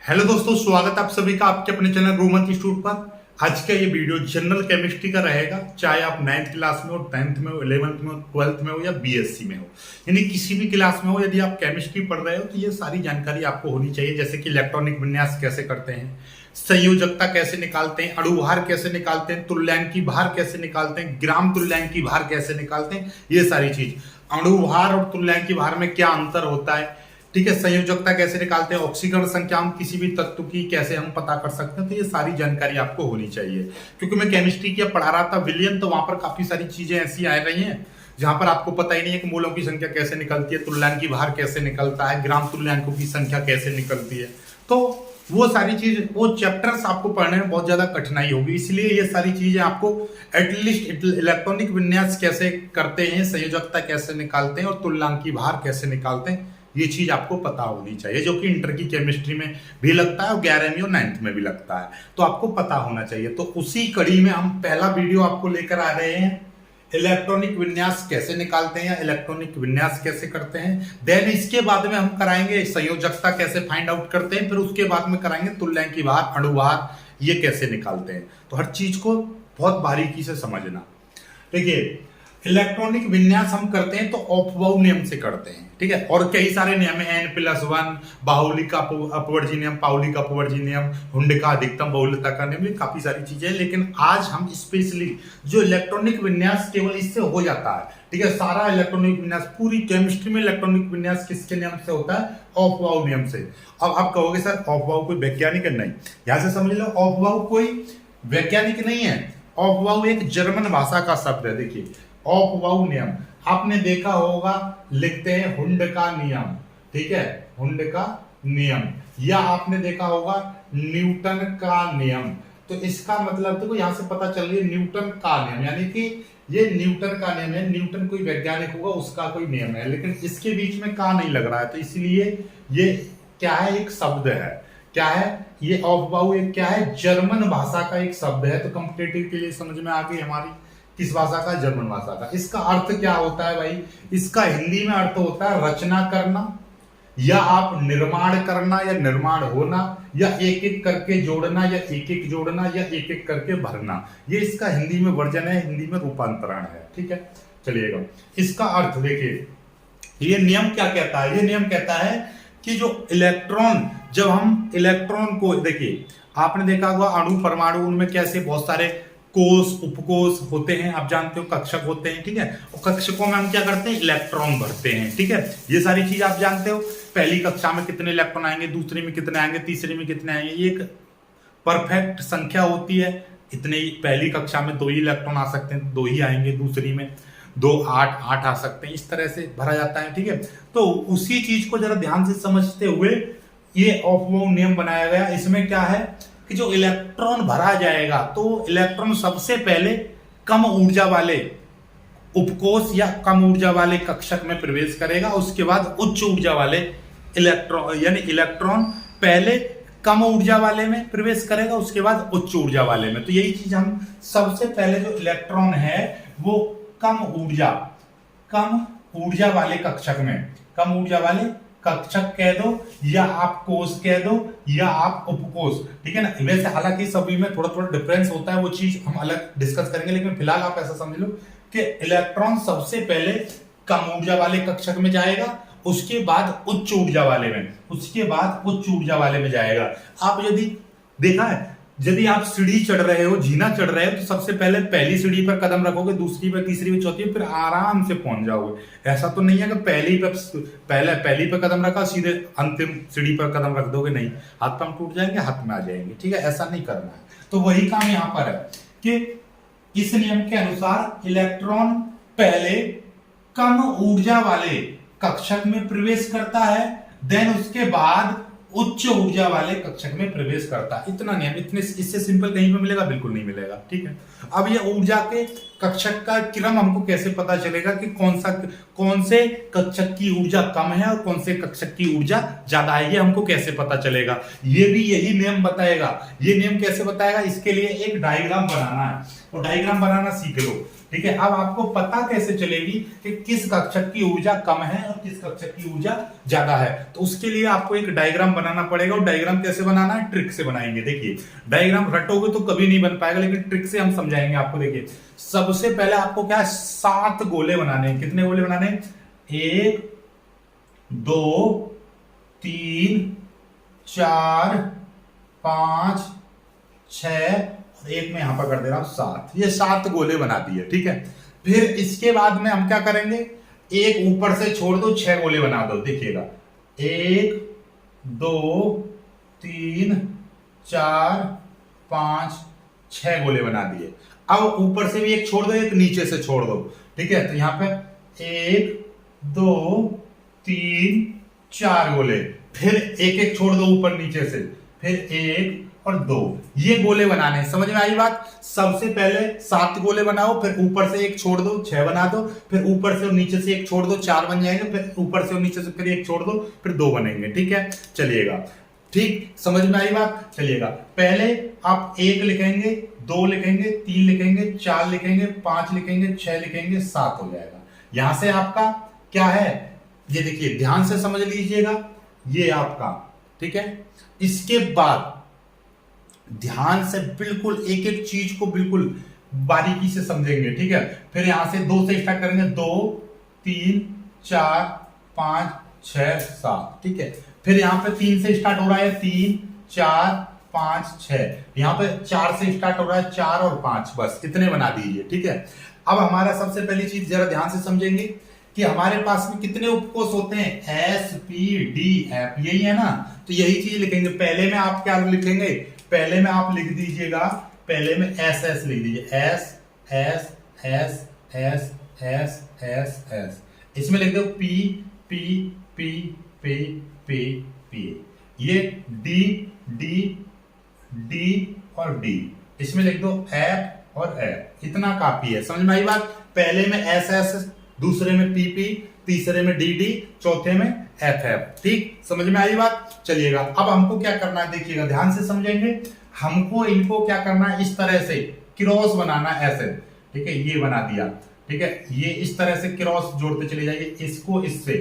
Hello दोस्तों, स्वागत है आप सभी का आपके अपने चैनल रोमन इंस्टीट्यूट पर। आज का ये वीडियो जनरल केमिस्ट्री का रहेगा, चाहे आप 9th क्लास में हो, 10th में हो, 11th में हो, 12th में हो या बीएससी में हो, यानी किसी भी क्लास में हो। यदि आप केमिस्ट्री पढ़ रहे हो तो ये सारी जानकारी आपको होनी चाहिए, जैसे कि इलेक्ट्रॉनिक विन्यास कैसे करते हैं, संयोजकता कैसे निकालते हैं, अणुभार कैसे निकालते हैं, तुल्यांकी भार कैसे निकालते हैं, ग्राम तुल्यांकी भार कैसे निकालते हैं, ये सारी चीज। अणुभार और तुल्यांकी भार में क्या अंतर होता है, ठीक है, संयोजकता कैसे निकालते हैं, ऑक्सीकरण संख्या हम किसी भी तत्व की कैसे हम पता कर सकते हैं, तो ये सारी जानकारी आपको होनी चाहिए। क्योंकि मैं केमिस्ट्री की पढ़ा रहा था विलियन, तो वहां पर काफी सारी चीजें ऐसी आ रही हैं जहां पर आपको पता ही नहीं है कि मूलों की संख्या कैसे निकलती है, तुल्यांकी भार कैसे निकलता है, ग्राम तुल्यांकों की संख्या कैसे निकलती है। तो वो सारी चीज, वो चैप्टर्स आपको पढ़ने में बहुत ज्यादा कठिनाई होगी, इसलिए ये सारी चीजें आपको एटलीस्ट इलेक्ट्रॉनिक विन्यास कैसे करते हैं, संयोजकता कैसे निकालते हैं और तुल्यांकी भार कैसे निकालते हैं, ये चीज आपको पता होनी चाहिए, जो कि इंटर की केमिस्ट्री में भी लगता है और 11वीं और 9th में भी लगता है, तो आपको पता होना चाहिए। तो उसी कड़ी में हम पहला वीडियो आपको लेकर आ रहे हैं, इलेक्ट्रॉनिक विन्यास कैसे निकालते हैं या इलेक्ट्रॉनिक विन्यास कैसे करते हैं। देन इसके बाद में हम कराएंगे संयोजकता कैसे फाइंड आउट करते हैं, फिर उसके बाद में कराएंगे तुल्यांकी भार, अणुभार ये कैसे निकालते हैं। तो हर चीज को बहुत बारीकी से समझना। देखिए, इलेक्ट्रॉनिक विन्यास हम करते हैं तो ऑफबाउ नियम से करते हैं, ठीक है, और कई सारे नियम है, N+1, बाहुली का अपवर्जी नियम, पाउली का अपवर्जी नियम, हुंड का अधिकतम बहुलता का नियम, काफी सारी चीजें। लेकिन आज हम स्पेशली जो इलेक्ट्रॉनिक विन्यास केवल इससे हो जाता है, ठीक है, सारा इलेक्ट्रॉनिक विन्यास पूरी केमिस्ट्री में इलेक्ट्रॉनिक विन्यास किसके नियम से होता है, ऑफबाउ नियम से। अब आप कहोगे सर ऑफबाउ कोई वैज्ञानिक है? नहीं, यहां से समझ लो, ऑफबाउ कोई वैज्ञानिक नहीं है। ऑफबाउ एक जर्मन भाषा का शब्द है। देखिए, ऑफबाउ नियम आपने देखा होगा, लिखते हैं हुंड का नियम, ठीक है, हुंड का नियम, या आपने देखा होगा न्यूटन का नियम। तो इसका मतलब देखो, यहां से पता चल रही है न्यूटन का नियम, यानी कि ये न्यूटन का नियम है। न्यूटन कोई वैज्ञानिक होगा, उसका कोई नियम है, लेकिन इसके बीच में का नहीं लग रहा है, तो इसलिए ये क्या है, एक शब्द है। क्या है ये ऑफबाउ? एक क्या है, जर्मन भाषा का एक शब्द है। तो कॉम्पिटेटिव के लिए समझ में आ गई हमारी, किस भाषा का, जर्मन भाषा का। इसका अर्थ क्या होता है भाई? इसका हिंदी में अर्थ होता है रचना करना, या आप निर्माण करना, या निर्माण होना, या एक एक करके जोड़ना, या एक एक जोड़ना, या एक एक करके भरना। ये इसका हिंदी में वर्जन है, हिंदी में रूपांतरण है, ठीक है। चलिएगा, इसका अर्थ देखिए, ये नियम क्या कहता है? ये नियम कहता है कि जो इलेक्ट्रॉन, जब हम इलेक्ट्रॉन को, देखिए आपने देखा होगा अणु परमाणु, उनमें कैसे बहुत सारे कोष उपकोष होते हैं, आप जानते हो, कक्षक होते हैं, ठीक है, और कक्षकों में हम क्या करते हैं, इलेक्ट्रॉन भरते हैं, ठीक है। ये सारी चीज आप जानते हो। पहली कक्षा में कितने इलेक्ट्रॉन आएंगे, दूसरी में कितने आएंगे, तीसरी में कितने आएंगे, ये एक परफेक्ट संख्या होती है। इतने ही, पहली कक्षा में 2 ही इलेक्ट्रॉन आ सकते हैं, 2 ही आएंगे, दूसरी में 2, 8 आ सकते हैं, इस तरह से भरा जाता है, ठीक है। तो उसी चीज को जरा ध्यान से समझते हुए ये ऑफबाउ नियम बनाया गया। इसमें क्या है कि जो इलेक्ट्रॉन भरा जाएगा, तो इलेक्ट्रॉन सबसे पहले कम ऊर्जा वाले उपकोष या कम ऊर्जा वाले कक्षक में प्रवेश करेगा, उसके बाद उच्च ऊर्जा वाले इलेक्ट्रॉन, यानी इलेक्ट्रॉन पहले कम ऊर्जा वाले में प्रवेश करेगा, उसके बाद उच्च ऊर्जा वाले में। तो यही चीज हम, सबसे पहले जो इलेक्ट्रॉन है वो कम ऊर्जा वाले कक्षक में, कम ऊर्जा वाले कक्षक कह दो, या आप कोष कह दो, या आप उपकोष, ठीक है ना। वैसे हालांकि सभी में थोड़ा थोड़ा डिफरेंस होता है, वो चीज हम अलग डिस्कस करेंगे, लेकिन फिलहाल आप ऐसा समझ लो कि इलेक्ट्रॉन सबसे पहले कम ऊर्जा वाले कक्षक में जाएगा, उसके बाद उच्च ऊर्जा वाले में, उसके बाद उच्च ऊर्जा वाले में जाएगा। आप यदि देखा है, यदि आप सीढ़ी चढ़ रहे हो, जीना चढ़ रहे हो, तो सबसे पहले पहली सीढ़ी पर कदम रखोगे, दूसरी पर, तीसरी पर, चौथी पर, फिर आराम से पहुंच जाओगे। ऐसा तो नहीं है कि पहली पर कदम रखा, सीधे अंतिम सीढ़ी पर कदम रख दोगे, नहीं, हाथ पांव टूट जाएंगे, हाथ में आ जाएंगे, ठीक है, ऐसा नहीं करना है। तो वही काम यहां पर है कि इस नियम के अनुसार इलेक्ट्रॉन पहले कम ऊर्जा वाले कक्षक में प्रवेश करता है, देन उसके बाद उच्च ऊर्जा वाले कक्षक में प्रवेश करता है। इतना नियम, इतने, इससे सिंपल कहीं पे मिलेगा? बिल्कुल नहीं मिलेगा, ठीक है। अब ये ऊर्जा के कक्षक का क्रम हमको कैसे पता चलेगा कि कौन से कक्षक की ऊर्जा कम है और कौन से कक्षक की ऊर्जा ज्यादा है, ये हमको कैसे पता चलेगा? ये भी यही नियम बताएगा। ये नियम कैसे बताएगा? इसके लिए एक डायग्राम बनाना है। और डायग्राम बनाना सीख लो। ठीक है, अब आपको पता कैसे चलेगी कि किस कक्षक की ऊर्जा कम है और किस कक्षक की ऊर्जा ज्यादा है, तो उसके लिए आपको एक डायग्राम बनाना पड़ेगा। और डायग्राम कैसे बनाना है, ट्रिक से बनाएंगे। देखिए डायग्राम रटोगे तो कभी नहीं बन पाएगा, लेकिन ट्रिक से हम समझाएंगे आपको। देखिए सबसे पहले आपको क्या है, 7 गोले बनाने हैं। कितने गोले बनाने हैं, 1 2 3 4 5 6 और एक में यहां पर कर दे रहा हूं 7। ये 7 गोले बना दिए। ठीक है, फिर इसके बाद में हम क्या करेंगे, एक ऊपर से छोड़ दो, 6 गोले बना दो। देखिएगा 1 2 3 4 5 6 गोले बना दिए। अब ऊपर से भी एक छोड़ दो, एक नीचे से छोड़ दो। ठीक है, तो यहां पे 1 2 3 4 गोले, फिर एक एक छोड़ दो ऊपर नीचे से, फिर 1 और 2, ये गोले बनाने हैं। समझ में आई बात। सबसे पहले 7 गोले बनाओ, फिर ऊपर से एक छोड़ दो, 6 बना दो, फिर ऊपर से और नीचे से एक छोड़ दो, 4 बन जाएंगे, फिर ऊपर से और नीचे से फिर एक छोड़ दो, फिर 2 बनेंगे। ठीक है, चलिएगा, ठीक समझ में आई बात। चलिएगा, पहले आप 1 लिखेंगे, 2 लिखेंगे, 3 लिखेंगे, 4 लिखेंगे, 5 लिखेंगे, 6 लिखेंगे, 7 हो जाएगा। यहां से आपका क्या है, ये देखिए ध्यान से समझ लीजिएगा, ये आपका। ठीक है, इसके बाद ध्यान से बिल्कुल एक एक चीज को बिल्कुल बारीकी से समझेंगे। ठीक है, फिर यहां से 2 से स्टार्ट करेंगे, 2 3 4 5 6 7। ठीक है, फिर यहां पे 3 से स्टार्ट हो रहा है, 3 4 5 6। यहां पे 4 से स्टार्ट हो रहा है, 4 और 5, बस इतने बना दीजिए। ठीक है, अब हमारा सबसे पहली चीज जरा ध्यान से समझेंगे कि हमारे पास में कितने उपकोष होते हैं, एस पी डी एफ, यही है ना। तो यही चीज लिखेंगे। पहले में आप क्या लिखेंगे, पहले में आप लिख दीजिएगा, पहले में एस एस लिख दीजिए, S S S S S S S. इसमें लिख दो P P P P P P. ये डी डी डी और डी, इसमें लिख दो एफ और एफ। इतना काफी है, समझ में आई बात। पहले में एस एस, दूसरे में पी पी, तीसरे में डी डी, चौथे में एफ एफ। ठीक, समझ में आई बात। चलिएगा, अब हमको क्या करना है, देखिएगा ध्यान से समझेंगे। हमको इनको क्या करना है, इस तरह से क्रॉस बनाना है, ऐसे। ठीक है, ये बना दिया। ठीक है, ये इस तरह से क्रॉस जोड़ते चले जाइए, इसको इससे।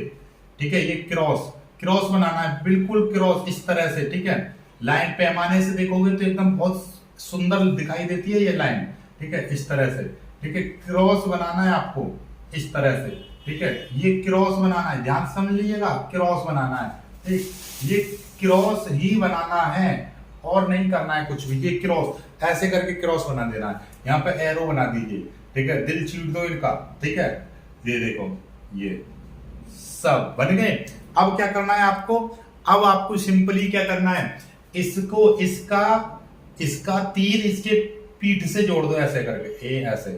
ठीक है, ये क्रॉस क्रॉस बनाना है, बिल्कुल क्रॉस इस तरह से। ठीक है, लाइन पैमाने से देखोगे तो एकदम बहुत सुंदर दिखाई देती है ये लाइन। ठीक है, इस तरह से। ठीक है, क्रॉस बनाना है आपको इस तरह से। ठीक है, ये क्रॉस बनाना है, ध्यान समझ लीजिएगा, क्रॉस बनाना है। ठीक, ये क्रॉस ही बनाना है और नहीं करना है कुछ भी। ये क्रॉस ऐसे करके क्रॉस बना देना है। यहाँ पे एरो बना दीजिए। ठीक है, दिल चीर दो इनका। ठीक है, ये देखो, ये सब बन गए। अब क्या करना है आपको, अब आपको सिंपली क्या करना है, इसको इसका तीर इसके पीठ से जोड़ दो, ऐसे करके, ए ऐसे,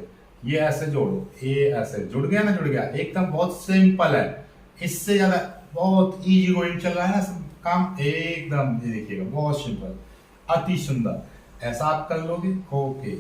ये ऐसे जोड़ो, ए ऐसे, जुड़ गया ना, जुड़ गया एकदम। बहुत सिंपल है, इससे ज्यादा बहुत इजी गोइंग चल रहा है ना काम, एकदम। ये देखिएगा बहुत सिंपल, अति सुंदर। ऐसा आप कर लोगे, ओके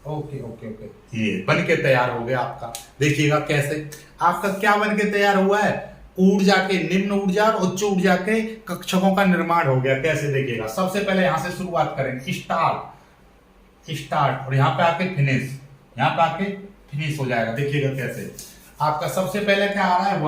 ओके ओके ओके, ये बन के तैयार हो गया आपका। देखिएगा कैसे आपका क्या बन के तैयार हुआ है, ऊर्जा के, निम्न ऊर्जा और उच्च ऊर्जा के कक्षकों का निर्माण हो गया। कैसे देखिएगा, सबसे पहले यहां से शुरुआत करेंगे, स्टार्ट और यहाँ पे आके फिनिश, यहाँ पे आके फिनिश हो जाएगा। देखिएगा कैसे आपका सबसे पहले क्या आ रहा है,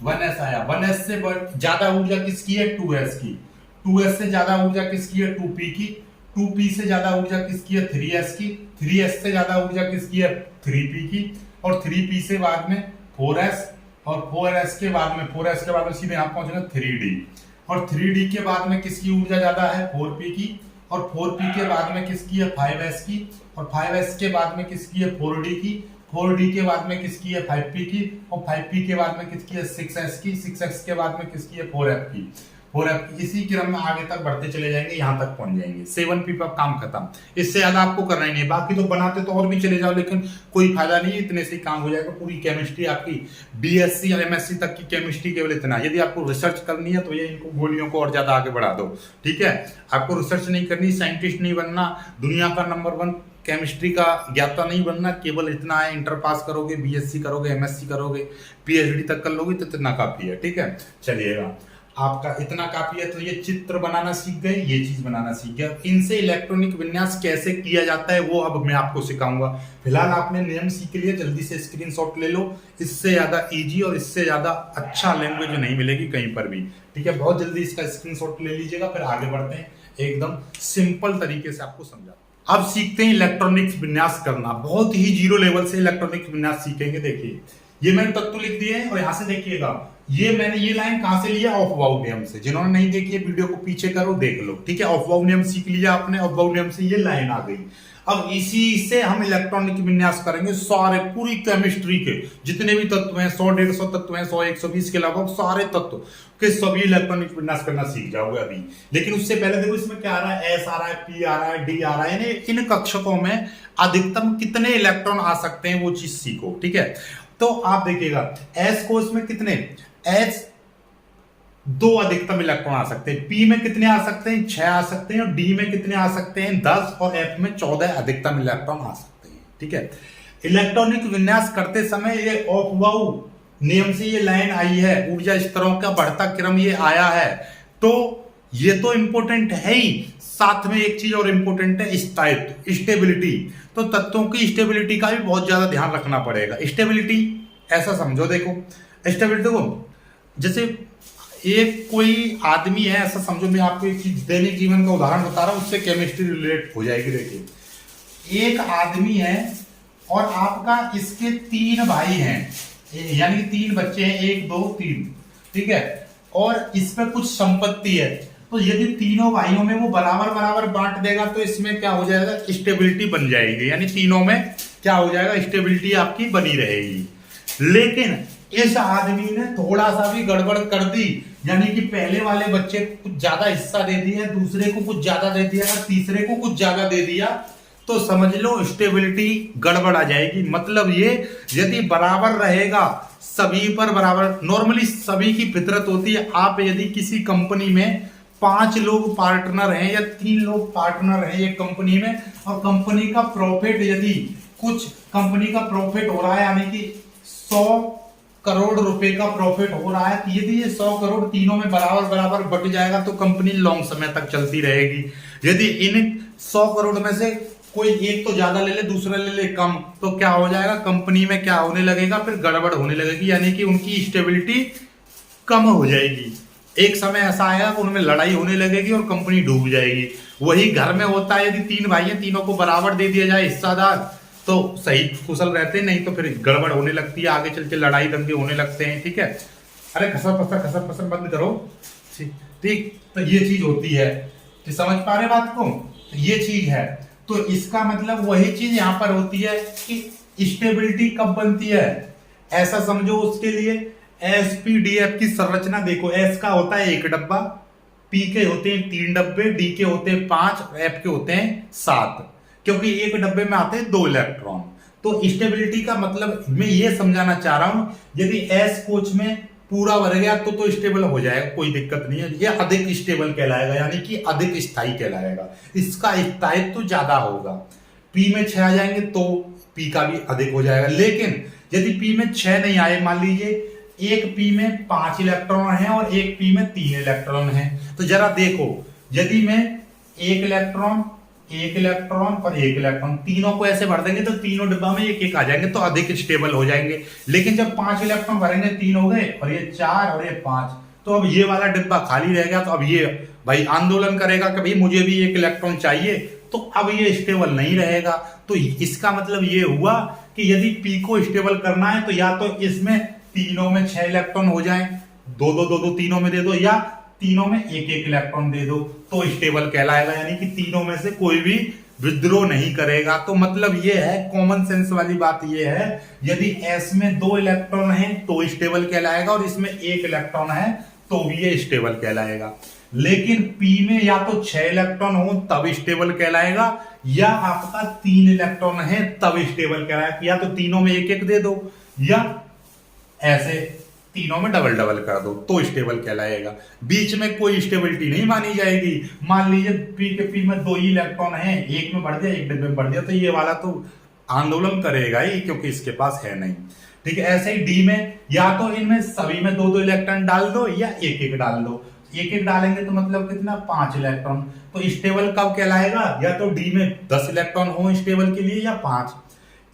1s आया। 1s से ज्यादा ऊर्जा किसकी है, 2s की। 2s से ज्यादा ऊर्जा किसकी है, 2p की। 2p से ज्यादा ऊर्जा किसकी है, 3s की। 3s से ज्यादा ऊर्जा किसकी है, 3p की। और 3p से बाद में 4s, और 4s के बाद में सीधे यहाँ पहुंचेगा 3d। और 3d के बाद में किसकी ऊर्जा ज्यादा है, 4p की। और 4p के बाद में किसकी है, 5s की। और 5s के बाद में किसकी है, 4d की। 4d के बाद में किसकी है, 5p की। और 5p के बाद में किसकी है, 6s की। 6s के बाद में किसकी है, 4f की। 4f की। इसी क्रम में आगे तक बढ़ते चले जाएंगे, यहां तक पहुंच जाएंगे। 7p पर काम खत्म, इससे ज्यादा आपको करना ही नहीं। बाकी तो बनाते तो और भी चले जाओ, लेकिन कोई फायदा नहीं, इतने से ही काम हो जाएगा। पूरी केमिस्ट्री आपकी बीएससी और एमएससी तक की केमिस्ट्री केवल इतना। यदि आपको रिसर्च करनी है तो ये इनको गोलियों को और ज्यादा आगे बढ़ा दो। ठीक है, आपको रिसर्च नहीं करनी, साइंटिस्ट नहीं बनना, दुनिया का नंबर 1 केमिस्ट्री का ज्ञाता नहीं बनना, केवल इतना है, इंटर पास करोगे, बीएससी करोगे, एमएससी करोगे, पीएचडी तक कर लोगे तो इतना काफी है। ठीक है, चलिएगा आपका इतना काफी है। तो ये चित्र बनाना सीख गए, ये चीज बनाना सीख गए। इनसे इलेक्ट्रॉनिक विन्यास कैसे किया जाता है वो अब मैं आपको सिखाऊंगा। फिलहाल आपने नियम सीख लिया, जल्दी से स्क्रीनशॉट ले लो। इससे ज्यादा इजी और इससे ज्यादा अच्छा लैंग्वेज नहीं मिलेगी कहीं पर भी, ठीक है। बहुत जल्दी इसका स्क्रीनशॉट ले लीजिएगा, फिर आगे बढ़ते हैं। एकदम सिंपल तरीके से आपको समझा। अब सीखते हैं इलेक्ट्रॉनिक्स विन्यास करना। बहुत ही जीरो लेवल से इलेक्ट्रॉनिक्स विन्यास सीखेंगे। देखिए ये मैंने तत्व लिख दिए हैं और यहां से देखिएगा ये मैंने ये लाइन कहां से लिया, ऑफबाउ नियम से। जिन्होंने नहीं देखी है वीडियो को पीछे करो देख लो, ठीक है। ऑफबाउ नियम सीख लिया आपने, ऑफबाउ नियम से ये लाइन आ गई। अब इसी से हम इलेक्ट्रॉनिक विन्यास करेंगे सारे, पूरी केमिस्ट्री के जितने भी तत्व हैं, 100-150 तत्व हैं, 100-120 के अलावा सारे तत्व के सभी इलेक्ट्रॉनिक विन्यास करना सीख जाओगे अभी। लेकिन उससे पहले देखो इसमें क्या आ रहा है, एस आ रहा है, पी आ रहा है, डी आ रहा है, यानी इन कक्षकों में अधिकतम कितने इलेक्ट्रॉन आ सकते हैं वो चीज सीखो, ठीक है। तो आप देखिएगा एस को इसमें कितने, एस 2 अधिकतम इलेक्ट्रॉन आ सकते हैं, पी में कितने आ सकते हैं, 6 आ सकते हैं, और डी में कितने आ सकते हैं, 10, और एफ में 14 अधिकतम इलेक्ट्रॉन आ सकते हैं, ठीक है। इलेक्ट्रॉनिक विन्यास करते समय ये ऑफबाउ नियम से ये लाइन आई है, ऊर्जा स्तरों का बढ़ता क्रम ये आया है, तो ये तो इंपॉर्टेंट है ही। साथ में एक चीज और इंपॉर्टेंट है, स्थायित्व, स्टेबिलिटी। तो तत्वों की स्टेबिलिटी का भी बहुत ज्यादा ध्यान रखना पड़ेगा। स्टेबिलिटी ऐसा समझो, देखो स्टेबिलिटी को जैसे एक कोई आदमी है ऐसा समझो, मैं आपको एक चीज दैनिक जीवन का उदाहरण बता रहा हूं, उससे केमिस्ट्री रिलेट हो जाएगी। देखिए एक आदमी है और आपका इसके 3 भाई हैं, यानी 3 बच्चे हैं, 1 2 3, ठीक है। और इस पे कुछ संपत्ति है, तो यदि तीनों भाइयों में वो बराबर बराबर बांट देगा तो इसमें क्या हो जाएगा, स्टेबिलिटी बन जाएगी, यानी तीनों में क्या हो जाएगा, स्टेबिलिटी आपकी बनी रहेगी। लेकिन इस आदमी ने थोड़ा सा भी गड़बड़ कर दी, यानी कि पहले वाले बच्चे को कुछ ज्यादा हिस्सा दे दिया, दूसरे को कुछ ज्यादा दे दिया, तीसरे को कुछ ज्यादा दे दिया, तो समझ लो स्टेबिलिटी गड़बड़ आ जाएगी। मतलब ये यदि बराबर रहेगा सभी पर बराबर, नॉर्मली सभी की फितरत होती है। आप यदि किसी कंपनी में 5 लोग पार्टनर हैं या 3 लोग पार्टनर हैं एक कंपनी में, और कंपनी का प्रॉफिट यदि कुछ कंपनी का प्रॉफिट हो रहा है, यानी कि 100 करोड़ रुपए का प्रॉफिट हो रहा है, तो यदि ये 100 करोड़ तीनों में बराबर बराबर बट जाएगा तो कंपनी लॉन्ग समय तक चलती रहेगी। यदि इन 100 करोड़ में से कोई एक तो ज्यादा ले ले, दूसरा ले ले कम, तो क्या हो जाएगा, कंपनी में क्या होने लगेगा, फिर गड़बड़ होने लगेगी, यानी कि उनकी स्टेबिलिटी कम हो जाएगी। एक समय ऐसा आएगा कि उनमें लड़ाई होने लगेगी और कंपनी डूब जाएगी। वही घर में होता है, यदि 3 भाई हैं, तीनों को बराबर दे दिया जाए हिस्सादार, तो सही कुशल रहते हैं, नहीं तो फिर गड़बड़ होने लगती है, आगे चल के लड़ाई दंगे होने लगते हैं, ठीक है। अरे खसर पसर बंद करो, ठीक। तो ये चीज होती है, कि समझ पा रहे बात को, तो ये चीज है। तो इसका मतलब वही चीज यहां पर होती है कि स्टेबिलिटी कब बनती है, ऐसा समझो। उसके लिए एसपीडीएफ की संरचना देखो, एस का होता है 1 डब्बा, पी के होते हैं 3 डब्बे, डी के होते हैं 5, एफ के होते हैं 7, क्योंकि एक डब्बे में आते हैं 2 इलेक्ट्रॉन। तो स्टेबिलिटी का मतलब मैं ये समझाना चाह रहा हूं, यदि एस कोच में पूरा भर गया तो स्टेबल हो जाएगा, कोई दिक्कत नहीं है। ये अधिक स्टेबल कहलाएगा, यानी कि अधिक स्थायी कहलाएगा, इसका स्थायित्व तो ज्यादा होगा। पी में 6 आ जाएंगे तो पी का भी अधिक हो जाएगा। लेकिन यदि पी में 6 नहीं आए, मान लीजिए एक पी में 5 इलेक्ट्रॉन है और एक पी में 3 इलेक्ट्रॉन है, तो जरा देखो, यदि मैं 1 इलेक्ट्रॉन और 1 इलेक्ट्रॉन तीनों को ऐसे भर देंगे तो तीनों डिब्बा में 1-1 आ जाएंगे, तो अधिक स्टेबल हो जाएंगे। लेकिन जब 5 इलेक्ट्रॉन भरेंगे, 3 हो गए और ये 4 और ये 5, तो अब ये वाला डिब्बा खाली रह गया, तो अब ये भाई आंदोलन करेगा कि भाई मुझे भी 1 इलेक्ट्रॉन चाहिए, तो अब ये स्टेबल नहीं रहेगा। तो इसका मतलब ये हुआ कि यदि पी को स्टेबल करना है तो या तो इसमें तीनों में 6 इलेक्ट्रॉन हो जाएं, 2-2 तीनों में दे दो, या तीनों में 1-1 इलेक्ट्रॉन दे दो, तो स्टेबल कहलाएगा, यानी कि तीनों में से कोई भी विद्रोह नहीं करेगा। तो मतलब ये है, कॉमन सेंस वाली बात ये है, यदि एस में 2 इलेक्ट्रॉन है तो स्टेबल कहलाएगा, और इसमें 1 इलेक्ट्रॉन है तो भी ये स्टेबल कहलाएगा। लेकिन पी में या तो 6 इलेक्ट्रॉन हो तब स्टेबल कहलाएगा, या आपका 3 इलेक्ट्रॉन है तब स्टेबल कहलाएगा, या तो तीनों में 1-1 दे दो, या ऐसे तीनों में डबल डबल कर दो तो स्टेबल कहलाएगा। बीच में कोई स्टेबिलिटी नहीं मानी जाएगी। मान लीजिए पी के पी में 2 ही इलेक्ट्रॉन है, एक में बढ़ दिया, एक डिब्बे में बढ़ दिया, तो ये वाला तो आंदोलन करेगा ही, क्योंकि इसके पास है नहीं, ठीक है। ऐसे ही डी में या तो इनमें सभी में 2-2 इलेक्ट्रॉन डाल दो या 1-1 डाल दो, एक एक डालेंगे तो मतलब कितना 5 इलेक्ट्रॉन। तो स्टेबल कब कहलाएगा, या तो डी में 10 इलेक्ट्रॉन हो स्टेबल के लिए या 5,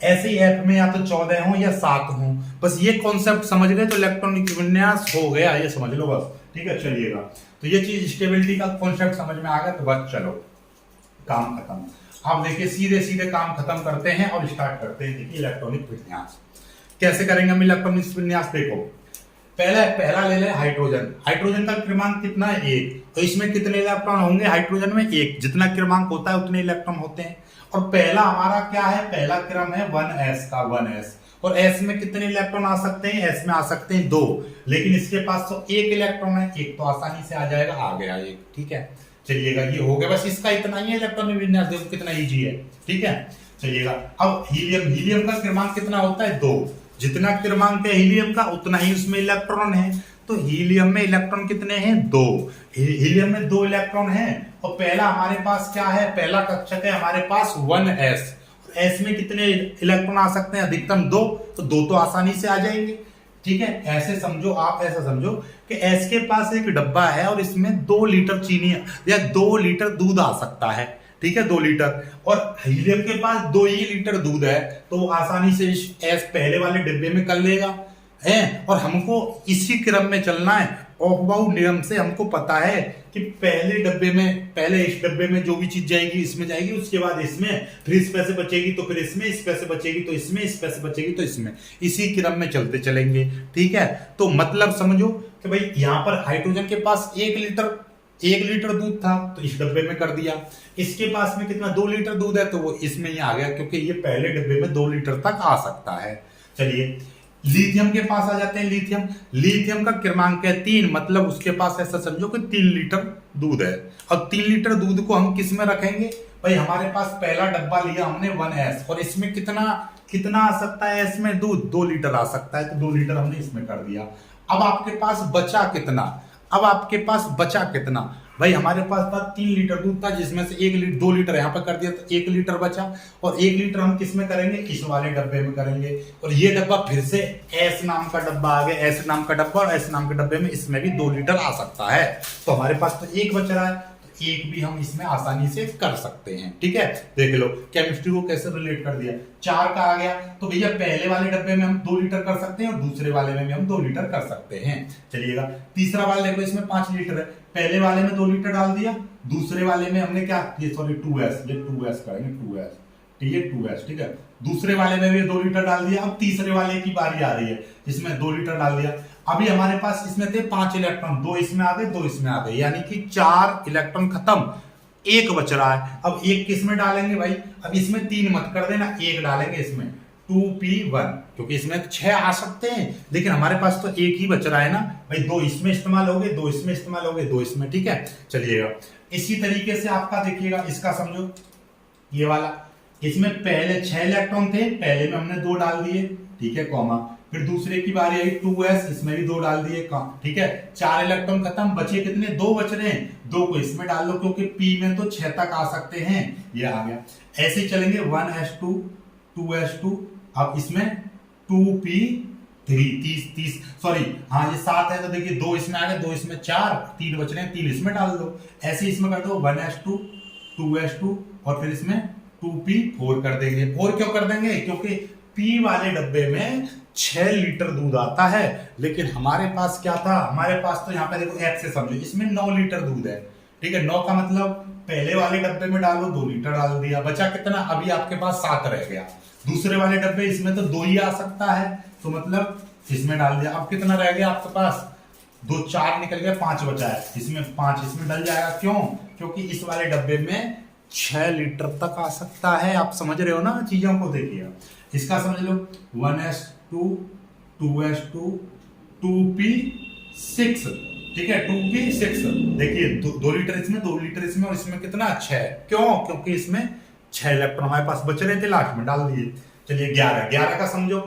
ऐसे ही एफ में या तो 14 हो या 7 हो। बस ये कॉन्सेप्ट समझ गए तो इलेक्ट्रॉनिक विन्यास हो गया, ये समझ लो बस। ठीक है, चलिएगा। तो ये चीज स्टेबिलिटी का कॉन्सेप्ट समझ में आ गया तो बस चलो काम खत्म। आप देखिए सीधे सीधे काम खत्म करते हैं और स्टार्ट करते हैं। देखिए इलेक्ट्रॉनिक विन्यास कैसे करेंगे हम। इलेक्ट्रॉनिक विन्यास देखो, पहला ले ले हाइड्रोजन। हाइड्रोजन का क्रमांक कितना है 1, तो इसमें कितने इलेक्ट्रॉन होंगे हाइड्रोजन में 1, जितना क्रमांक होता है उतने इलेक्ट्रॉन होते हैं। और पहला हमारा क्या है, पहला क्रम है 1s का, 1s। और s में कितने इलेक्ट्रॉन आ सकते हैं, s में आ सकते हैं 2, लेकिन इसके पास तो 1 इलेक्ट्रॉन है, एक तो आसानी से आ जाएगा, आ गया एक। ठीक है, चलिएगा ये हो गया, बस इसका इतना ही है इलेक्ट्रॉनिक विन्यास, देखो कितना इजी है। ठीक है, चलिएगा। अब हीलियम, हीलियम का क्रमांक कितना होता है 2, जितना क्रमांक है हीलियम का उतना ही उसमें इलेक्ट्रॉन है। तो हीलियम में इलेक्ट्रॉन कितने हैं 2, हीलियम में 2 इलेक्ट्रॉन हैं। और पहला हमारे पास क्या है, पहला कक्षक है हमारे पास 1s, s में कितने इलेक्ट्रॉन आ सकते हैं, अधिकतम 2, तो 2 तो आसानी से आ जाएंगे। ठीक है, ऐसे समझो, आप ऐसा समझो कि s के पास एक डब्बा है और इसमें 2 लीटर चीनी या 2 लीटर दूध आ सकता है। ठीक है, 2 लीटर, और हीलियम के पास 2 ही लीटर दूध है, तो वो आसानी से एस पहले वाले डिब्बे में कर लेगा है। और हमको इसी क्रम में चलना है, ऑफ-बाउंड नियम से हमको पता है कि पहले डब्बे में, पहले इस डब्बे में जो भी चीज जाएगी इसमें जाएगी, उसके बाद इसमें, फिर इस पैसे बचेगी तो फिर इसमें, इस पैसे बचेगी तो इसमें, इस पैसे बचेगी तो इसमें, इसी क्रम में चलते चलेंगे। ठीक है, तो मतलब समझो कि भाई यहाँ पर हाइड्रोजन के पास 1 लीटर दूध था तो इस डब्बे में कर दिया। इसके पास में कितना 2 लीटर दूध है तो वो इसमें ही आ गया, क्योंकि ये पहले डब्बे में 2 लीटर तक आ सकता है। चलिए लिथियम के पास आ जाते हैं। लिथियम का क्रमांक है 3, मतलब उसके पास ऐसा समझो कि 3 लीटर दूध है। अब 3 लीटर दूध को हम किस में रखेंगे भाई, हमारे पास पहला डब्बा लिया हमने 1s, और इसमें कितना आ सकता है, इसमें दूध 2 लीटर आ सकता है, तो 2 लीटर हमने इसमें कर दिया। अब आपके पास बचा कितना, भाई हमारे पास था 3 लीटर दूध था, जिसमें से 2 लीटर यहाँ पर कर दिया तो 1 लीटर बचा, और 1 लीटर हम किस में करेंगे, इस वाले डब्बे में करेंगे। और ये डब्बा फिर से एस नाम का डब्बा आ गया, एस नाम का डब्बा, और एस नाम के डब्बे में इसमें भी 2 लीटर आ सकता है। तो हमारे पास तो 1 बच रहा है, तो 1 भी हम इसमें आसानी से कर सकते हैं। ठीक है, देख लो केमिस्ट्री को कैसे रिलेट कर दिया। 4 का आ गया तो भैया पहले वाले डब्बे में हम 2 लीटर कर सकते हैं और दूसरे वाले में भी हम 2 लीटर कर सकते हैं। चलिएगा, तीसरा वाला देखो, इसमें 5 लीटर है, पहले वाले में 2 लीटर डाल दिया, दूसरे वाले में हमने क्या, ये सॉरी 2s, ये 2s करेंगे, 2s, ठीक है 2s। ठीक है, दूसरे वाले में भी 2 लीटर डाल दिया। अब तीसरे वाले की बारी आ रही है, इसमें 2 लीटर डाल दिया। अभी हमारे पास इसमें थे 5 इलेक्ट्रॉन, 2 इसमें आ गए, 2 इसमें आ गए, यानी कि 4 इलेक्ट्रॉन खत्म, 1 बच रहा है। अब 1 किस में डालेंगे भाई, अब इसमें 3 मत कर देना, 1 डालेंगे इसमें 2p1, क्योंकि इसमें 6 आ सकते हैं, लेकिन हमारे पास तो 1 ही बच रहा है ना भाई। 2 इसमें इस्तेमाल हो गए, 2 इसमें इस्तेमाल हो गए, 2 इसमें। ठीक है, चलिएगा इसी तरीके से आपका देखिएगा, इसका समझो ये वाला, इसमें पहले 6 इलेक्ट्रॉन थे, पहले में हमने 2 डाल दिए, ठीक है, कॉमा, फिर दूसरे की बारी आई 2s, इसमें भी 2 डाल दिए, ठीक है, 4 इलेक्ट्रॉन खत्म, बचे कितने, 2 बच रहे हैं, 2 को इसमें डाल दो, क्योंकि p में तो 6 तक आ सकते हैं, ये आ गया। ऐसे चलेंगे 1s2, 2s2, अब इसमें 2p3, 30 सॉरी, हाँ ये 7 है, तो देखिए 2 इसमें आ गए, 2 इसमें 4, 3 बच रहे हैं, 3 इसमें डाल दो। ऐसे इसमें कर दो 1s2, 2s2, और फिर इसमें 2p4 कर देंगे। 4 क्यों कर देंगे, क्योंकि p वाले डब्बे में 6 लीटर दूध आता है, लेकिन हमारे पास क्या था, हमारे पास तो यहाँ पे देखो f से समझो, इसमें 9 लीटर दूध है। ठीक है, 9 का मतलब पहले वाले डब्बे में डालो, 2 लीटर डाल दिया, बचा कितना, अभी आपके पास 7 रह गया। दूसरे वाले डब्बे इसमें तो 2 ही आ सकता है, तो मतलब इसमें डाल दिया। अब कितना रह गया आपके पास, 2 4 निकल गया, 5 बचा है, इसमें 5 इसमें डल जाएगा। क्यों, क्योंकि इस वाले डब्बे में 6 लीटर तक आ सकता है। आप समझ रहे हो ना चीजों को, देखिए इसका समझ लो 1s2, 2s2, 2p6, ठीक है 2p6, देखिए 2 लीटर इसमें, 2 लीटर इसमें, और इसमें कितना 6, क्यों, क्योंकि इसमें 6 इलेक्ट्रॉन हमारे पास बच रहे थे, लास्ट में डाल दिए। चलिए 11 का समझो,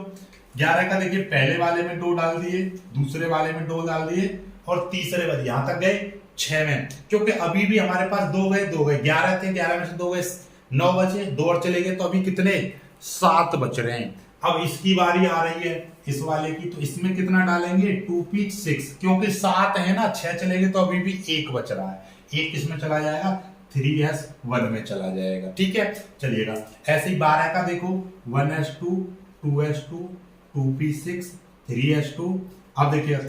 11 का देखिए पहले वाले में 2 डाल दिए, दूसरे वाले में 2 डाल दिए, और तीसरे वाले यहां तक गए 6 में, क्योंकि अभी भी हमारे पास 2 गए, 11 थे, 11 में से 2 गए, 9 बचे, 2 और चले गए, तो अभी कितने 7 बच रहे हैं। अब इसकी बारी आ रही है, इस वाले की, तो इसमें कितना डालेंगे 2p6, क्योंकि 7 है ना, 6 चलेंगे तो अभी भी 1 बच रहा है, 1 किसमें चला जाएगा 3s1 में चला जाएगा। ठीक है, चलिएगा। ऐसे ही 12 का देखो 1s2 2s2 2p6 3s2। अब देखिएगा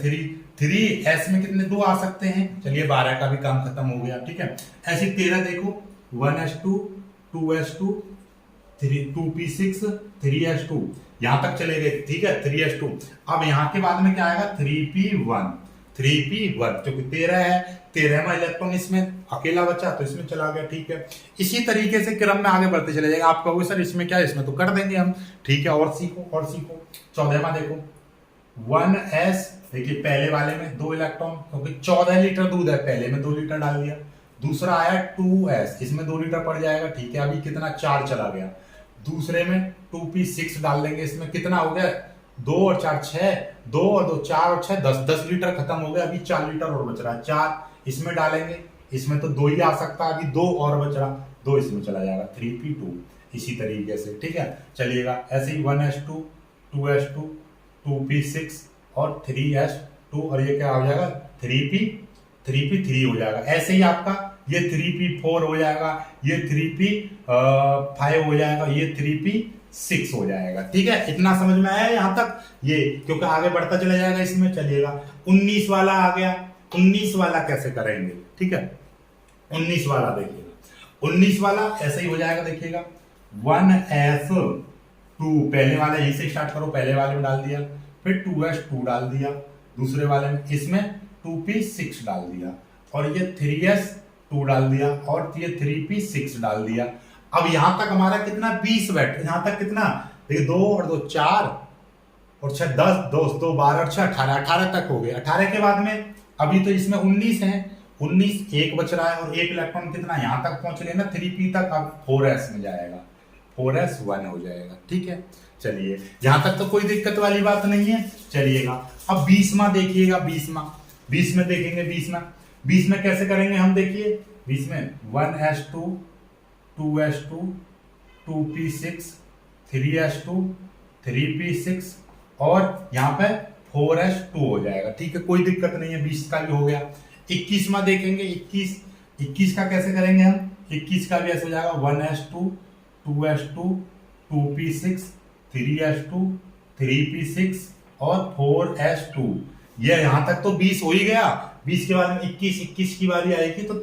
3s में कितने 2 आ सकते हैं, चलिए 12 का भी काम खत्म हो गया। ठीक है, ऐसे 13 देखो 1s2 2s2 2p6 3s2, यहां तक चले गए। ठीक है, 3s2। अब यहां के बाद में क्या आएगा 3p1 क्योंकि 13 है, 13 में इलेक्ट्रॉन इसमें अकेला बचा तो इसमें चला गया। ठीक है, इसी तरीके से क्रम में आगे बढ़ते चले जाएगा। आप कहोगे सर इसमें क्या है, इसमें तो कर देंगे हम। ठीक है, और सीखो 14वां देखो 1s, देखिए पहले वाले में 2 इलेक्ट्रॉन, क्योंकि 14 लीटर दूध है, पहले में 2 लीटर डाल दिया। दूसरा आया 2s, इसमें 2 लीटर पड़ जाएगा। ठीक है, अभी कितना 4 चला गया। दूसरे में 2p6 डाल देंगे, इसमें कितना हो गया 2 और 4 6, 2 और 2 4 और 6 10 लीटर खत्म हो गया। अभी 4 लीटर और बच रहा है, 4 इसमें डालेंगे, इसमें तो 2 ही आ सकता है, अभी 2 और बच रहा, 2 इसमें चला जाएगा 3p2। इसी तरीके से ठीक है, चलिएगा। ऐसे ही 1s2 2s2 2p6 और 3s2, और ये क्या हो जाएगा 3p3 हो जाएगा। ऐसे ही आपका ये 3p4 हो जाएगा, ये 3p5 हो जाएगा, ये 3p6 हो जाएगा। ठीक है, इतना समझ में आया यहाँ तक ये, क्योंकि आगे बढ़ता चला जाएगा इसमें। चलिएगा 19 वाला आ गया। 19 वाला कैसे करेंगे, ठीक है, 19 वाला देखिएगा। 19 वाला ऐसे ही हो जाएगा, देखिएगा 1s2, पहले वाला यहीं से स्टार्ट करो, पहले वाले में डाल दिया, फिर 2s2 डाल दिया, दूसरे वाले में इसमें 2p6 डाल दिया, और ये 3s2 डाल दिया, और ये 3p6 डाल दिया। अब यहां तक हमारा कितना 20 बैठ, यहां तक कितना देखिए 2 और 2 4 और 6 10, 2 2 12 और 6 18 तक हो गए। 18 के बाद में अभी तो इसमें 19 है, 19 एक बच रहा है, और एक इलेक्ट्रॉन कितना यहां तक पहुंच गए ना 3p तक, अब 4s में जाएगा, 4s1 हो जाएगा। ठीक है, चलिए यहां तक तो कोई दिक्कत वाली बात नहीं है। चलिएगा अब 20वां देखिएगा, 20 में देखेंगे, 20 में कैसे करेंगे हम, देखिए 20 में 1s2 2s2 2p6 3s2 3p6 और यहाँ पे 4s2 हो जाएगा। ठीक है, कोई दिक्कत नहीं है, 20 का भी हो गया। 21वां देखेंगे, 21 का कैसे करेंगे हम, 21 का भी ऐसे हो जाएगा 1s2 2s2 2p6 3s2 3p6 और 4s2। ये यहां तक तो 20 हो ही गया। 20 के बाद में 21 की बारी आएगी तो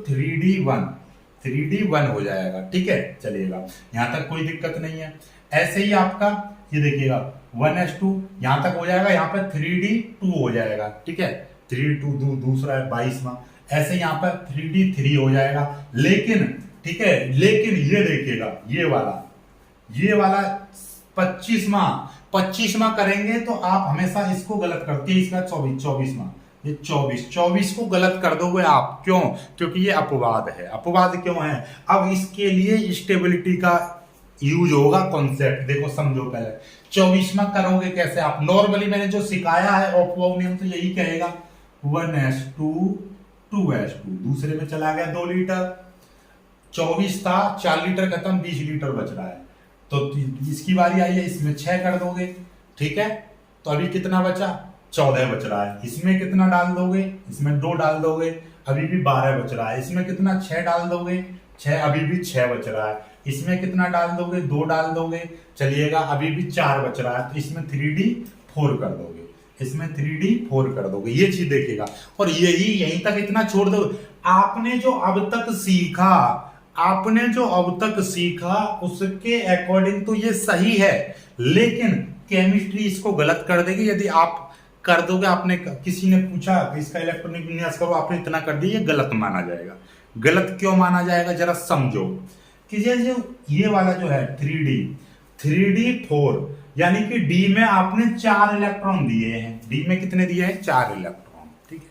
3d1 हो जाएगा। ठीक है, चलिएगा यहां तक कोई दिक्कत नहीं है। ऐसे ही आपका ये देखिएगा 1s2 यहां तक हो जाएगा, यहाँ पर 3d2 हो जाएगा। ठीक है, 3d2 दूसरा है 22वां। ऐसे यहाँ पर 3d3 हो जाएगा। लेकिन ठीक है, लेकिन ये देखिएगा ये वाला 25वां करेंगे तो आप हमेशा इसको गलत करते हैं। इसका 24वां, ये 24 को गलत कर दोगे आप, क्यों, क्योंकि ये अपवाद है। अपवाद क्यों है, अब इसके लिए स्टेबिलिटी का यूज होगा कॉन्सेप्ट, देखो समझो। पहले 24वां करोगे कैसे आप, नॉर्मली मैंने जो सिखाया है ऑफवाउ नियम तो यही कहेगा 1s2 2s2, दूसरे में चला गया 2 लीटर, 24 था 4 लीटर खत्म, 20 लीटर बच रहा है, तो इसकी बारी आई है, इसमें 6 कर दोगे। ठीक है, तो अभी कितना बचा 14 बच रहा है। इसमें कितना डाल दोगे, इसमें 2 डाल दोगे, अभी भी 12 बच रहा है। इसमें कितना 6 डाल दोगे, 6 अभी भी 6 बच रहा है। इसमें कितना डाल दोगे, 2 डाल दोगे, चलिएगा अभी भी 4 बच रहा है। तो इसमें 3d4 कर दोगे, इसमें 3d4 कर दोगे, ये चीज देखिएगा। और यहीं तक इतना छोड़ दो। आपने जो अब तक सीखा उसके अकॉर्डिंग तो ये सही है, लेकिन केमिस्ट्री इसको गलत कर देगी यदि आप कर दोगे। आपने किसी ने पूछा कि इसका इलेक्ट्रॉनिक विन्यास करो, आपने इतना कर दिया, ये गलत माना जाएगा। गलत क्यों माना जाएगा, जरा समझो कि ये वाला जो है 3d4, यानी कि डी में आपने 4 इलेक्ट्रॉन दिए हैं। डी में कितने दिए हैं, 4 इलेक्ट्रॉन। ठीक है,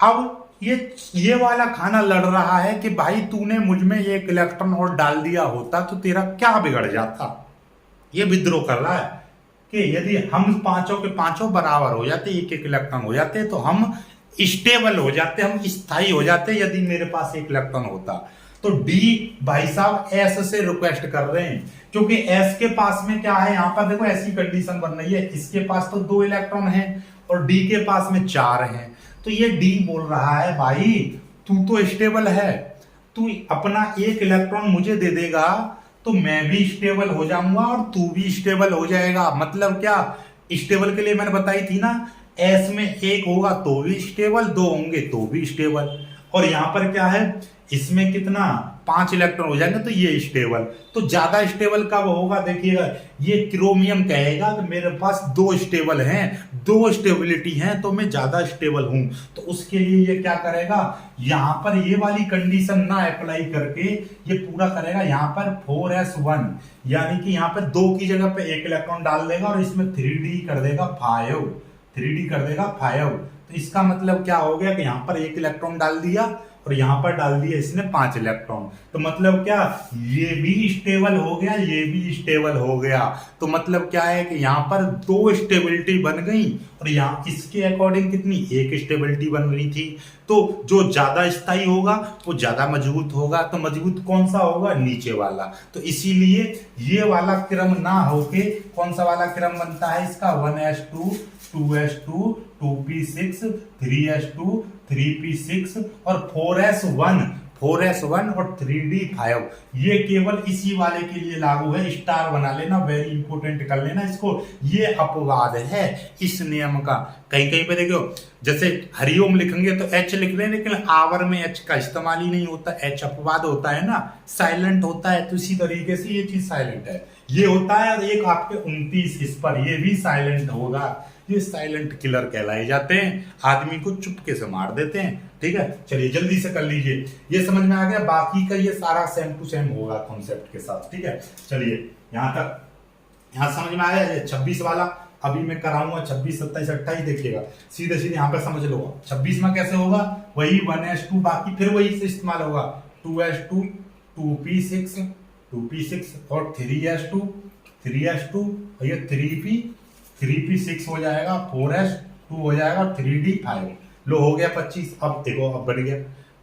अब ये वाला खाना लड़ रहा है कि भाई तूने मुझ में 1 इलेक्ट्रॉन और डाल दिया होता तो तेरा क्या बिगड़ जाता। ये विद्रोह कर रहा है कि यदि हम पांचों के पांचों बराबर हो जाते, 1 इलेक्ट्रॉन हो जाते, तो हम स्टेबल हो जाते, हम स्थायी हो जाते। यदि मेरे पास 1 इलेक्ट्रॉन होता तो डी भाई साहब एस से रिक्वेस्ट कर रहे हैं, क्योंकि एस के पास में क्या है, यहां पर देखो ऐसी कंडीशन बन रही है, इसके पास तो 2 इलेक्ट्रॉन है और डी के पास में 4 हैं। तो ये डी बोल रहा है भाई तू तो स्टेबल है, तू अपना 1 इलेक्ट्रॉन मुझे दे देगा तो मैं भी स्टेबल हो जाऊंगा और तू भी स्टेबल हो जाएगा। मतलब क्या, स्टेबल के लिए मैंने बताई थी ना, एस में 1 होगा तो भी स्टेबल, 2 होंगे तो भी स्टेबल। और यहां पर क्या है, इसमें कितना 5 इलेक्ट्रॉन हो जाएंगे तो ये स्टेबल। तो ज्यादा स्टेबल कब होगा, देखिएगा ये क्रोमियम कहेगा कि मेरे पास 2 स्टेबल हैं, 2 स्टेबिलिटी हैं तो मैं ज्यादा स्टेबल हूं। तो उसके लिए ये क्या करेगा, यहां पर ये वाली कंडीशन ना अप्लाई करके ये पूरा करेगा यहां पर 4s1, यानी कि यहां पर 2 की जगह पे 1 इलेक्ट्रॉन डाल देगा और इसमें 3d कर देगा 5, 3d कर देगा 5। तो इसका मतलब क्या हो गया कि यहां पर 1 इलेक्ट्रॉन डाल दिया और यहां पर डाल दिया इसने 5 इलेक्ट्रॉन। तो मतलब क्या, ये भी स्टेबल हो गया, ये भी स्टेबल हो गया। तो मतलब क्या है कि यहां पर 2 स्टेबिलिटी बन गई और यहां इसके अकॉर्डिंग कितनी 1 स्टेबिलिटी बन रही थी। तो जो ज्यादा स्थायी होगा वो ज्यादा मजबूत होगा। तो मजबूत कौन सा होगा, नीचे वाला। तो इसीलिए ये वाला क्रम ना होके कौन सा वाला क्रम बनता है इसका, 1s2 2s2 2p6 3s2 3p6 और 4s1 और 3d5। ये केवल इसी वाले के लिए लागू है, स्टार बना लेना, वेरी इंपोर्टेंट कर लेना इसको। ये अपवाद है इस नियम का। कहीं कहीं पे देखो जैसे हरिओम लिखेंगे तो एच लिख रहे हैं, लेकिन आवर में एच का इस्तेमाल ही नहीं होता, एच अपवाद होता है ना, साइलेंट होता है। तो इसी तरीके से ये चीज साइलेंट है, ये होता है। और एक आपके 29 इस पर ये भी साइलेंट होगा। ये साइलेंट किलर कहलाए जाते हैं, आदमी को चुपके से मार देते हैं। ठीक है, चलिए जल्दी से कर लीजिए, ये समझ में आ गया। बाकी का ये सारा सेम टू सेम होगा कॉन्सेप्ट के साथ। ठीक है, चलिए यहां तक, यहां समझ में आया। ये 26 वाला अभी मैं कराऊंगा, 26 27 28 देखिएगा, सीधे सीधे यहां पर समझ लो। 26 में कैसे होगा, वही 1s2, बाकी फिर वही से इस्तेमाल होगा 2s2 2p6 और 3s2 और ये 3p6 हो जाएगा, 4s2 हो जाएगा, 3d5 लो हो गया 25। अब देखो अब बन गया,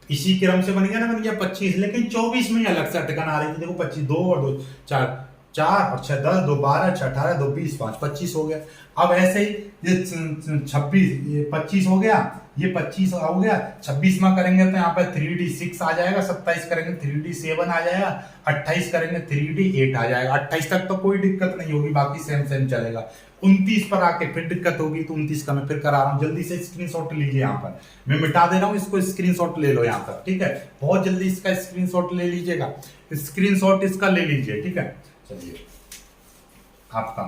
इसी क्रम से बन गया ना, बन गया 25। लेकिन 24 में अलग से अटकन आ रही थी। देखो 25, 2 और 2 4 4 और 6 10, 2 12, 6 18, 2 20, 5 25 हो गया। अब ऐसे ही ये 26 ये 25 हो गया, ये 25 हो गया। 26 में करेंगे तो यहाँ पे 3d6 आ जाएगा, 27 करेंगे 3d7 आ जाएगा, 28 करेंगे 3d8 आ जाएगा। 28 तक तो कोई दिक्कत नहीं होगी, बाकी सेम सेम चलेगा। 29 पर आके फिर दिक्कत होगी, तो 29 का मैं फिर करा रहा हूँ। जल्दी से स्क्रीनशॉट लीजिए, यहाँ पर मैं मिटा दे रहा हूँ, इसको स्क्रीनशॉट ले लो यहाँ पर। ठीक है, बहुत जल्दी इसका स्क्रीनशॉट ले लीजिएगा, स्क्रीनशॉट इसका ले लीजिए। ठीक है, चलिए आपका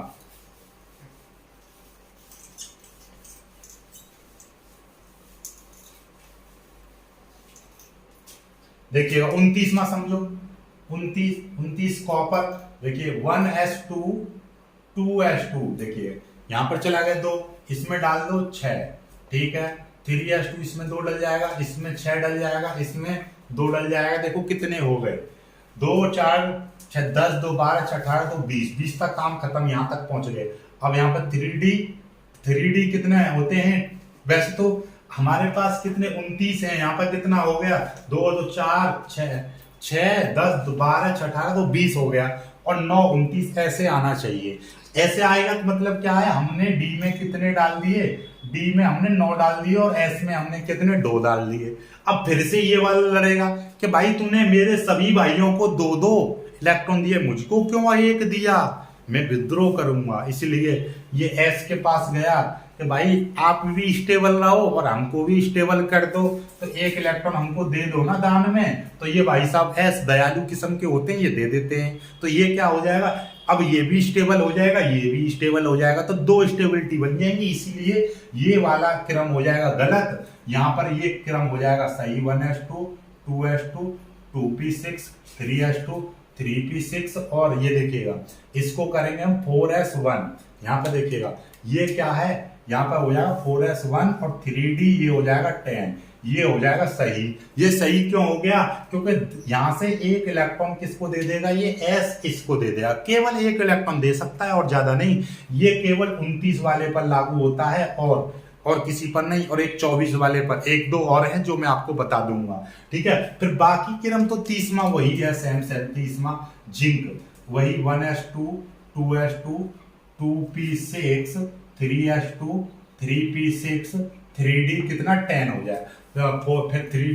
देखिएगा 29 में समझो, 29 कॉपर। देखिए 1s2 2s2, देखिए यहां पर चला गया 2, इसमें डाल दो 6। ठीक है, 3s2 इसमें 2 डल जाएगा, इसमें 6 डल जाएगा, इसमें 2 डल जाएगा। देखो कितने हो गए, 2 4 6 10, 2 12, 6 18, 2 20 तक काम खत्म, यहां तक पहुंच गए। अब यहाँ पर 3d कितने होते हैं, वैसे तो हमारे पास कितने 29 है, यहाँ पर कितना हो गया 2 2 4 6 10 12 6 18, तो 20 हो गया। और 9 29 ऐसे आना चाहिए। ऐसे आएगा तो मतलब क्या है, हमने डी में कितने डाल दिए, डी में हमने 9 डाल दिए और एस में हमने कितने 2 डाल दिए। अब फिर से ये वाला लड़ेगा कि भाई तूने मेरे सभी भाइयों को 2 इलेक्ट्रॉन दिए, मुझको क्यों 1 दिया, मैं विद्रोह करूंगा। इसलिए ये एस के पास गया कि भाई आप भी स्टेबल रहो और हमको भी स्टेबल कर दो, तो 1 इलेक्ट्रॉन हमको दे दो ना दान में। तो ये भाई साहब एस दयालु किस्म के होते हैं, ये दे देते हैं। तो ये क्या हो जाएगा, अब ये भी स्टेबल हो जाएगा, ये भी स्टेबल हो जाएगा, तो 2 स्टेबिलिटी बन जाएंगी। इसीलिए ये वाला क्रम हो जाएगा गलत, यहाँ पर ये क्रम हो जाएगा सही। 1s2 2s2 2p6 3s2 3p6 और ये देखिएगा इसको करेंगे हम 4s1। यहाँ पर देखिएगा ये क्या है, यहाँ पर हो जाएगा 4s1 और 3d ये हो जाएगा 10, ये हो जाएगा सही। ये सही क्यों हो गया, क्योंकि यहां से 1 इलेक्ट्रॉन किसको दे देगा, ये एस इसको दे देगा। केवल 1 इलेक्ट्रॉन दे सकता है और ज्यादा नहीं, ये केवल 29 वाले पर लागू होता है। और और किसी पर नहीं, और एक 24 वाले पर। एक दो और हैं जो मैं आपको बता दूंगा, ठीक है। फिर बाकी क्रम तो 30वां वही है, सेम 30वां जिंक वही 1s2 2s2 2p6 3s2 3p6 3d कितना 10 हो जाए, फिर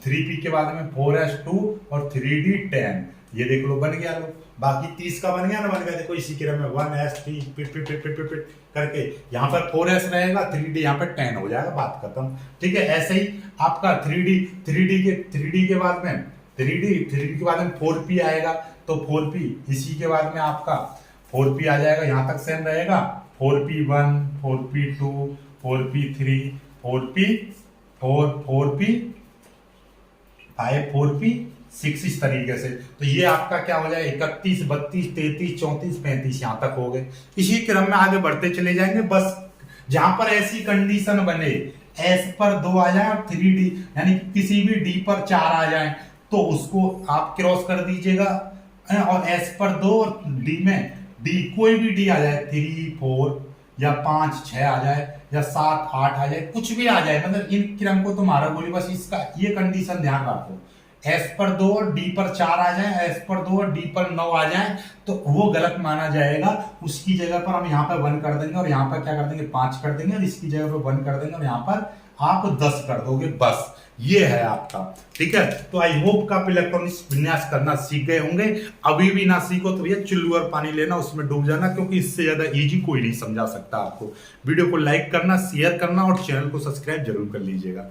3p के बाद में 4s2 और 3d 10, ये देख लो बन गया लो। बाकी 30 का बन गया ना, बन गया। देखो इसी क्रम में 1s3 पिट पिट पिट पिट पिट पिट करके यहाँ पर 4s रहेगा, 3d यहाँ पर 10 हो जाएगा, बात खत्म, ठीक है। ऐसे ही आपका 3d के बाद में 3d के बाद में 4p आएगा, तो 4p इसी के बाद में आपका 4p आ जाएगा, यहाँ तक सेम रहेगा। 4p1 4p2 4p3 4p4 4p5 4p6 इस तरीके से। तो ये आपका क्या हो जाए 31 32 33 34 35 यहाँ तक हो गए। इसी क्रम में आगे बढ़ते चले जाएंगे। बस जहां पर ऐसी कंडीशन बने S पर 2 आ जाए और 3D यानी किसी भी D पर 4 आ जाए तो उसको आप क्रॉस कर दीजिएगा, और S पर 2 और D में D कोई भी D आ जाए 3 4 या 5 6 आ जाए या 7 8 आ जाए, कुछ भी आ जाए, मतलब इन क्रम को तुम्हारा बोली, बस इसका ये कंडीशन ध्यान रखो। S पर 2 और D पर 4 आ जाए, S पर 2 और D पर 9 आ जाए तो वो गलत माना जाएगा। उसकी जगह पर हम यहाँ पर 1 कर देंगे और यहाँ पर क्या कर देंगे 5 कर देंगे, और इसकी जगह पर 1 कर देंगे और यहाँ पर आप 10 कर दोगे, बस ये है आपका, ठीक है। तो आई होप कि आप इलेक्ट्रॉनिक्स विन्यास करना सीख गए होंगे। अभी भी ना सीखो तो भैया चुल्लू और पानी लेना, उसमें डूब जाना, क्योंकि इससे ज्यादा इजी कोई नहीं समझा सकता आपको। वीडियो को लाइक करना, शेयर करना और चैनल को सब्सक्राइब जरूर कर लीजिएगा।